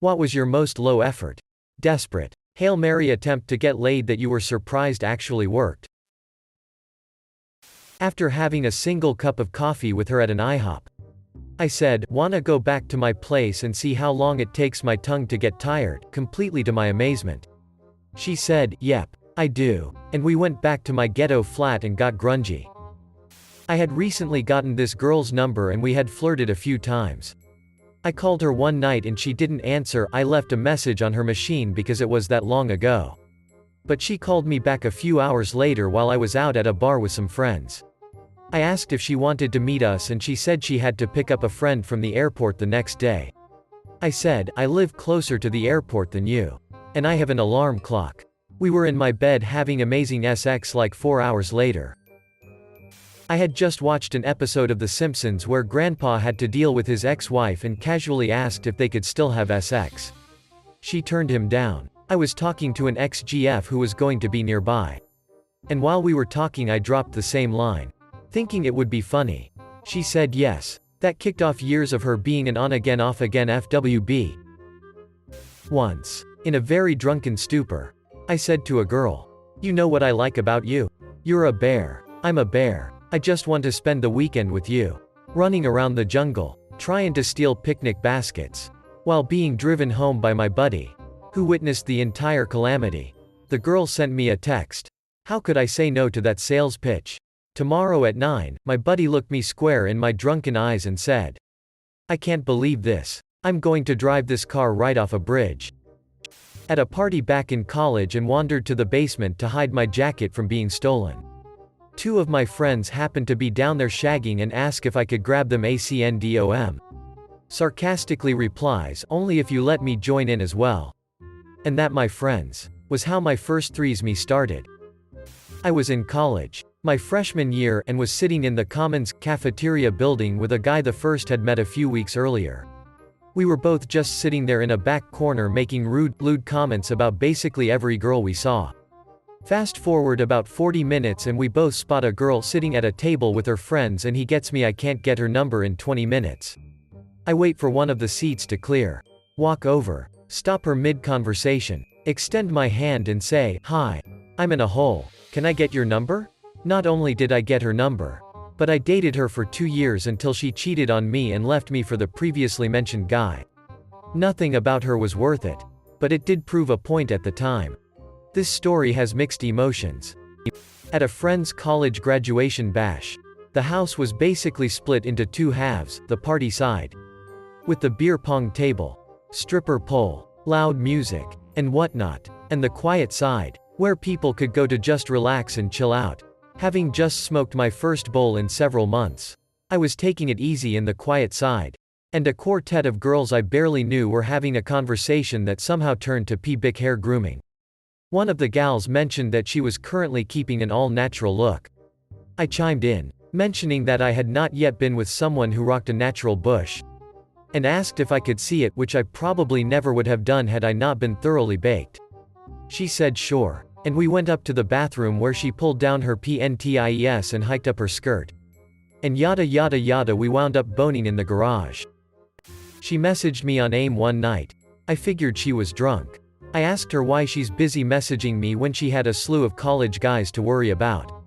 What was your most low effort, desperate, Hail Mary attempt to get laid that you were surprised actually worked? After having a single cup of coffee with her at an IHOP, I said, "Wanna go back to my place and see how long it takes my tongue to get tired?" completely to my amazement. She said, "Yep, I do." And we went back to my ghetto flat and got grungy. I had recently gotten this girl's number and we had flirted a few times. I called her one night and she didn't answer. I left a message on her machine because it was that long ago. But she called me back a few hours later while I was out at a bar with some friends. I asked if she wanted to meet us and she said she had to pick up a friend from the airport the next day. I said, "I live closer to the airport than you. And I have an alarm clock." We were in my bed having amazing sex like 4 hours later. I had just watched an episode of The Simpsons where Grandpa had to deal with his ex-wife and casually asked if they could still have sex. She turned him down. I was talking to an ex-GF who was going to be nearby. And while we were talking I dropped the same line, thinking it would be funny. She said yes. That kicked off years of her being an on-again off-again FWB. Once, in a very drunken stupor, I said to a girl, "You know what I like about you? You're a bear. I'm a bear. I just want to spend the weekend with you. Running around the jungle, trying to steal picnic baskets, while being driven home by my buddy, who witnessed the entire calamity." The girl sent me a text. How could I say no to that sales pitch? Tomorrow at 9, my buddy looked me square in my drunken eyes and said, "I can't believe this. I'm going to drive this car right off a bridge." At a party back in college and wandered to the basement to hide my jacket from being stolen. Two of my friends happened to be down there shagging and asked if I could grab them ACNDOM. Sarcastically replies, "Only if you let me join in as well." And that, my friends, was how my first threesome started. I was in college, my freshman year, and was sitting in the Commons cafeteria building with a guy the first had met a few weeks earlier. We were both just sitting there in a back corner making rude, lewd comments about basically every girl we saw. Fast forward about 40 minutes and we both spot a girl sitting at a table with her friends and he gets me I can't get her number in 20 minutes. I wait for one of the seats to clear. Walk over, stop her mid-conversation, extend my hand and say, "Hi. I'm in a hole. Can I get your number?" Not only did I get her number, but I dated her for 2 years until she cheated on me and left me for the previously mentioned guy. Nothing about her was worth it, but it did prove a point at the time. This story has mixed emotions. At a friend's college graduation bash, the house was basically split into two halves, the party side, with the beer pong table, stripper pole, loud music, and whatnot, and the quiet side, where people could go to just relax and chill out. Having just smoked my first bowl in several months, I was taking it easy in the quiet side, and a quartet of girls I barely knew were having a conversation that somehow turned to pubic hair grooming. One of the gals mentioned that she was currently keeping an all-natural look. I chimed in, mentioning that I had not yet been with someone who rocked a natural bush, and asked if I could see it, which I probably never would have done had I not been thoroughly baked. She said sure, and we went up to the bathroom where she pulled down her panties and hiked up her skirt. And yada yada yada, we wound up boning in the garage. She messaged me on AIM one night. I figured she was drunk. I asked her why she's busy messaging me when she had a slew of college guys to worry about.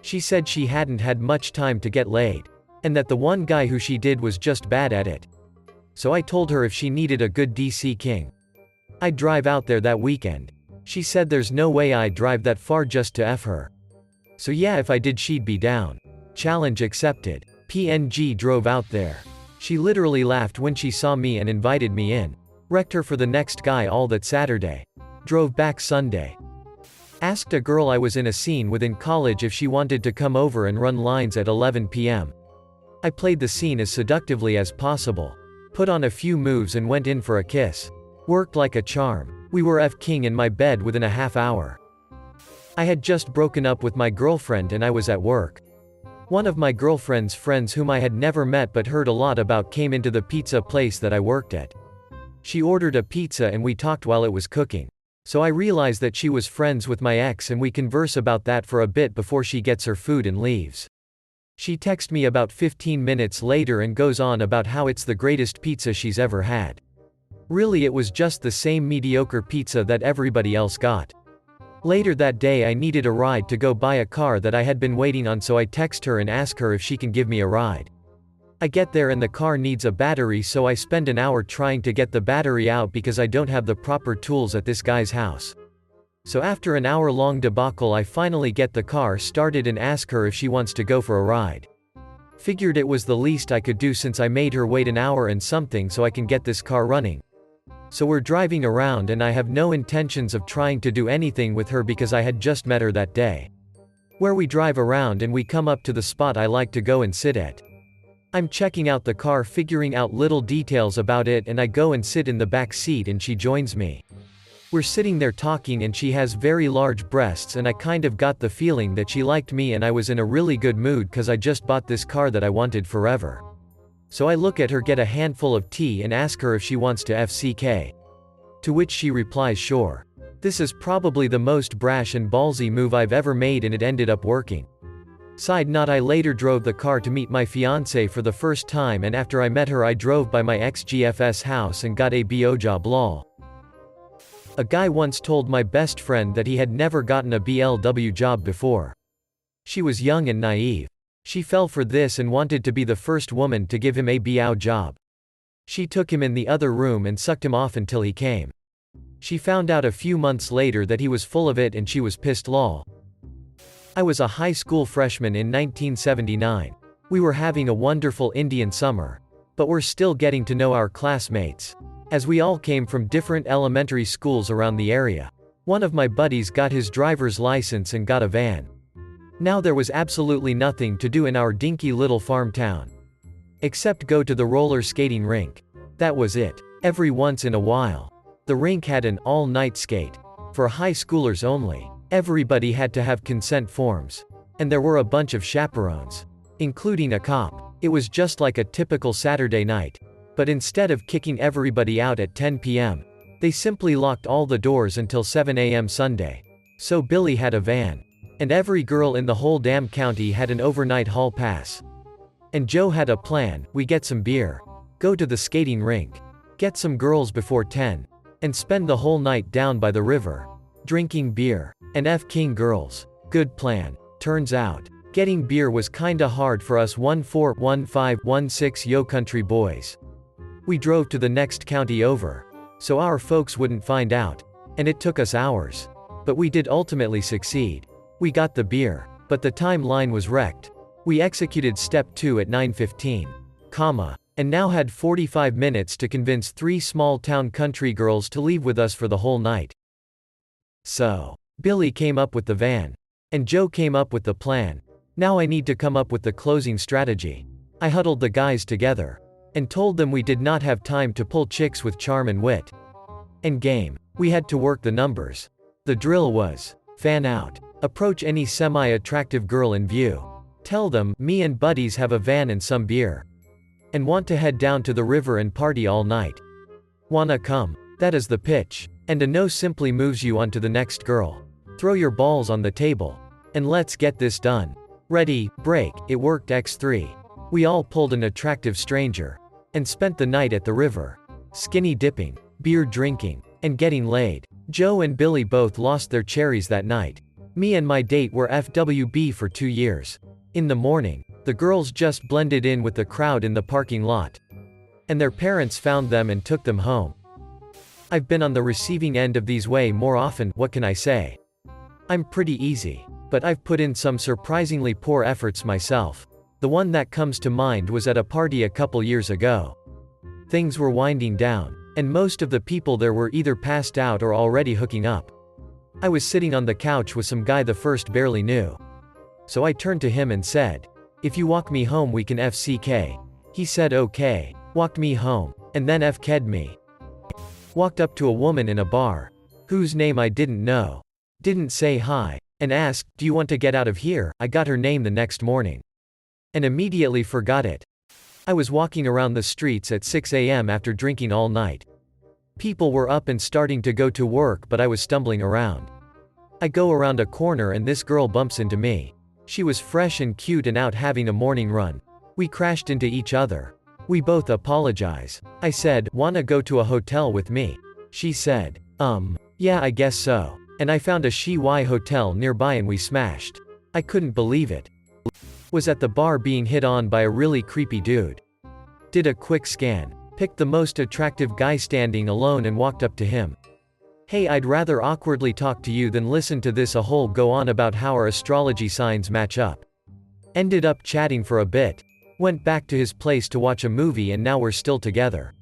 She said she hadn't had much time to get laid, and that the one guy who she did was just bad at it. So I told her if she needed a good DC king, I'd drive out there that weekend. She said there's no way I'd drive that far just to F her. So yeah, if I did she'd be down. Challenge accepted. PNG drove out there. She literally laughed when she saw me and invited me in. Wrecked her for the next guy all that Saturday. Drove back Sunday. Asked a girl I was in a scene with in college if she wanted to come over and run lines at 11 p.m. I played the scene as seductively as possible. Put on a few moves and went in for a kiss. Worked like a charm. We were F-king in my bed within a half hour. I had just broken up with my girlfriend and I was at work. One of my girlfriend's friends whom I had never met but heard a lot about came into the pizza place that I worked at. She ordered a pizza and we talked while it was cooking. So I realized that she was friends with my ex and we converse about that for a bit before she gets her food and leaves. She texts me about 15 minutes later and goes on about how it's the greatest pizza she's ever had. Really, it was just the same mediocre pizza that everybody else got. Later that day I needed a ride to go buy a car that I had been waiting on, so I text her and ask her if she can give me a ride. I get there and the car needs a battery, so I spend an hour trying to get the battery out because I don't have the proper tools at this guy's house. So after an hour-long debacle I finally get the car started and ask her if she wants to go for a ride. Figured it was the least I could do since I made her wait an hour and something so I can get this car running. So we're driving around and I have no intentions of trying to do anything with her because I had just met her that day. Where we drive around and we come up to the spot I like to go and sit at. I'm checking out the car, figuring out little details about it, and I go and sit in the back seat and she joins me. We're sitting there talking and she has very large breasts and I kind of got the feeling that she liked me and I was in a really good mood cause I just bought this car that I wanted forever. So I look at her, get a handful of tea and ask her if she wants to FCK. To which she replies sure. This is probably the most brash and ballsy move I've ever made and it ended up working. Side note, I later drove the car to meet my fiancée for the first time, and after I met her I drove by my ex-GF's house and got a BO job lol. A guy once told my best friend that he had never gotten a BLW job before. She was young and naive. She fell for this and wanted to be the first woman to give him a BO job. She took him in the other room and sucked him off until he came. She found out a few months later that he was full of it and she was pissed lol. I was a high school freshman in 1979. We were having a wonderful Indian summer. But we're still getting to know our classmates. As we all came from different elementary schools around the area. One of my buddies got his driver's license and got a van. Now there was absolutely nothing to do in our dinky little farm town. Except go to the roller skating rink. That was it. Every once in a while. The rink had an all-night skate. For high schoolers only. Everybody had to have consent forms. And there were a bunch of chaperones. Including a cop. It was just like a typical Saturday night. But instead of kicking everybody out at 10 p.m., they simply locked all the doors until 7 a.m. Sunday. So Billy had a van. And every girl in the whole damn county had an overnight hall pass. And Joe had a plan: we get some beer, go to the skating rink, get some girls before 10, and spend the whole night down by the river, drinking beer, and F-king girls. Good plan. Turns out, getting beer was kinda hard for us 14-15-16 yo country boys. We drove to the next county over, so our folks wouldn't find out, and it took us hours. But we did ultimately succeed. We got the beer, but the timeline was wrecked. We executed step 2 at 9:15, and now had 45 minutes to convince 3 small-town country girls to leave with us for the whole night. So, Billy came up with the van. And Joe came up with the plan. Now I need to come up with the closing strategy. I huddled the guys together. And told them we did not have time to pull chicks with charm and wit. And game. We had to work the numbers. The drill was, fan out. Approach any semi-attractive girl in view. Tell them, me and buddies have a van and some beer. And want to head down to the river and party all night. Wanna come? That is the pitch. And a no simply moves you on to the next girl. Throw your balls on the table. And let's get this done. Ready, break. It worked x3. We all pulled an attractive stranger. And spent the night at the river. Skinny dipping, beer drinking, and getting laid. Joe and Billy both lost their cherries that night. Me and my date were FWB for 2 years. In the morning, the girls just blended in with the crowd in the parking lot. And their parents found them and took them home. I've been on the receiving end of these way more often, what can I say? I'm pretty easy. But I've put in some surprisingly poor efforts myself. The one that comes to mind was at a party a couple years ago. Things were winding down, and most of the people there were either passed out or already hooking up. I was sitting on the couch with some guy the first barely knew. So I turned to him and said, "If you walk me home we can FCK." He said okay, walked me home, and then FK'd me. Walked up to a woman in a bar, whose name I didn't know. Didn't say hi, and asked, "Do you want to get out of here?" I got her name the next morning. And immediately forgot it. I was walking around the streets at 6 a.m. after drinking all night. People were up and starting to go to work, but I was stumbling around. I go around a corner and this girl bumps into me. She was fresh and cute and out having a morning run. We crashed into each other. We both apologize. I said, wanna go to a hotel with me? She said, yeah, I guess so. And I found a Shiwai hotel nearby and we smashed. I couldn't believe it. Was at the bar being hit on by a really creepy dude. Did a quick scan. Picked the most attractive guy standing alone and walked up to him. Hey, I'd rather awkwardly talk to you than listen to this a whole go on about how our astrology signs match up. Ended up chatting for a bit. Went back to his place to watch a movie and now we're still together.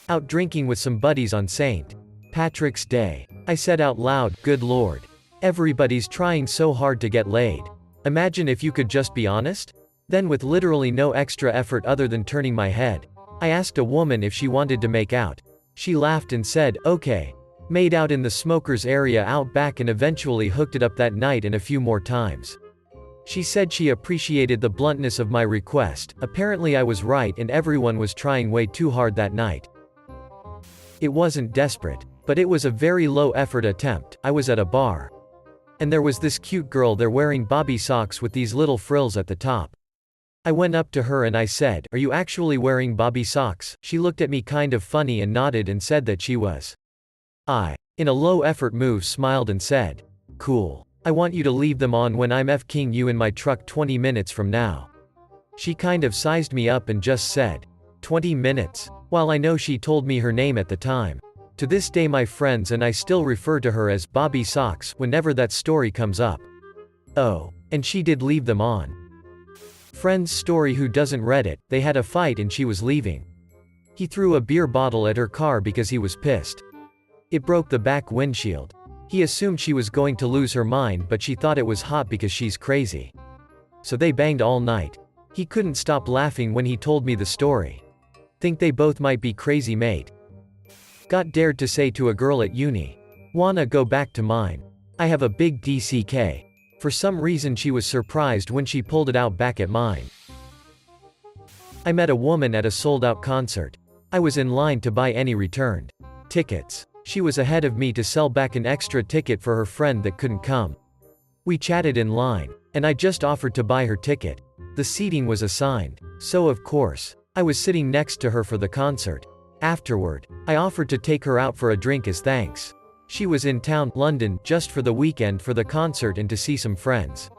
Out drinking with some buddies on St. Patrick's Day. I said out loud, good lord. Everybody's trying so hard to get laid. Imagine if you could just be honest? Then with literally no extra effort other than turning my head, I asked a woman if she wanted to make out. She laughed and said, okay. Made out in the smokers area out back and eventually hooked it up that night and a few more times. She said she appreciated the bluntness of my request. Apparently I was right and everyone was trying way too hard that night. It wasn't desperate, but it was a very low effort attempt. I was at a bar. And there was this cute girl there wearing bobby socks with these little frills at the top. I went up to her and I said, are you actually wearing bobby socks? She looked at me kind of funny and nodded and said that she was. I, in a low effort move, smiled and said, cool. I want you to leave them on when I'm F-king you in my truck 20 minutes from now. She kind of sized me up and just said, 20 minutes? While I know she told me her name at the time. To this day my friends and I still refer to her as Bobby Socks whenever that story comes up. Oh, and she did leave them on. Friend's story who doesn't Reddit, they had a fight and she was leaving. He threw a beer bottle at her car because he was pissed. It broke the back windshield. He assumed she was going to lose her mind but she thought it was hot because she's crazy. So they banged all night. He couldn't stop laughing when he told me the story. Think they both might be crazy mate. Got dared to say to a girl at uni. Wanna go back to mine? I have a big DCK. For some reason she was surprised when she pulled it out back at mine. I met a woman at a sold-out concert. I was in line to buy any returned tickets. She was ahead of me to sell back an extra ticket for her friend that couldn't come. We chatted in line, and I just offered to buy her ticket. The seating was assigned, so of course, I was sitting next to her for the concert. Afterward, I offered to take her out for a drink as thanks. She was in town, London, just for the weekend for the concert and to see some friends.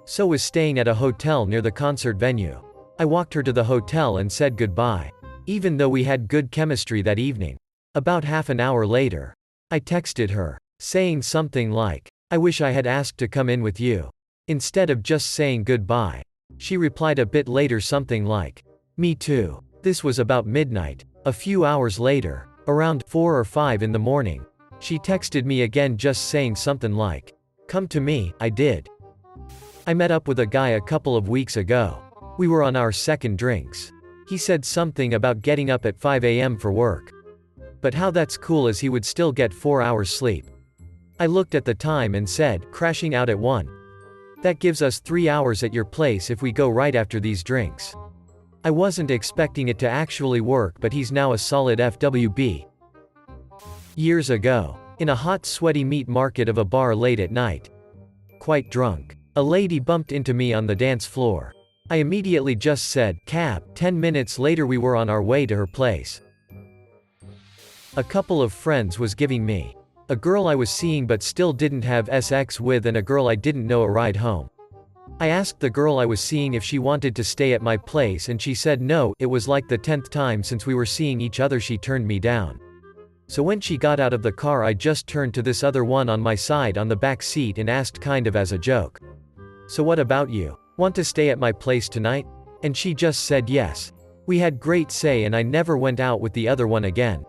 So was staying at a hotel near the concert venue. I walked her to the hotel and said goodbye. Even though we had good chemistry that evening. About half an hour later, I texted her, saying something like, I wish I had asked to come in with you. Instead of just saying goodbye. She replied a bit later something like, me too. This was about midnight. A few hours later, around 4 or 5 in the morning, she texted me again just saying something like, come to me. I did. I met up with a guy a couple of weeks ago. We were on our second drinks. He said something about getting up at 5 a.m. for work. But how that's cool as he would still get 4 hours sleep. I looked at the time and said, crashing out at 1. That gives us 3 hours at your place if we go right after these drinks. I wasn't expecting it to actually work but he's now a solid FWB. Years ago, in a hot sweaty meat market of a bar late at night. Quite drunk. A lady bumped into me on the dance floor. I immediately just said, cab. 10 minutes later we were on our way to her place. A couple of friends was giving me, a girl I was seeing but still didn't have sex with and a girl I didn't know a ride home. I asked the girl I was seeing if she wanted to stay at my place and she said no. It was like the 10th time since we were seeing each other she turned me down. So when she got out of the car I just turned to this other one on my side on the back seat and asked kind of as a joke. So what about you? Want to stay at my place tonight? And she just said yes. We had great say and I never went out with the other one again.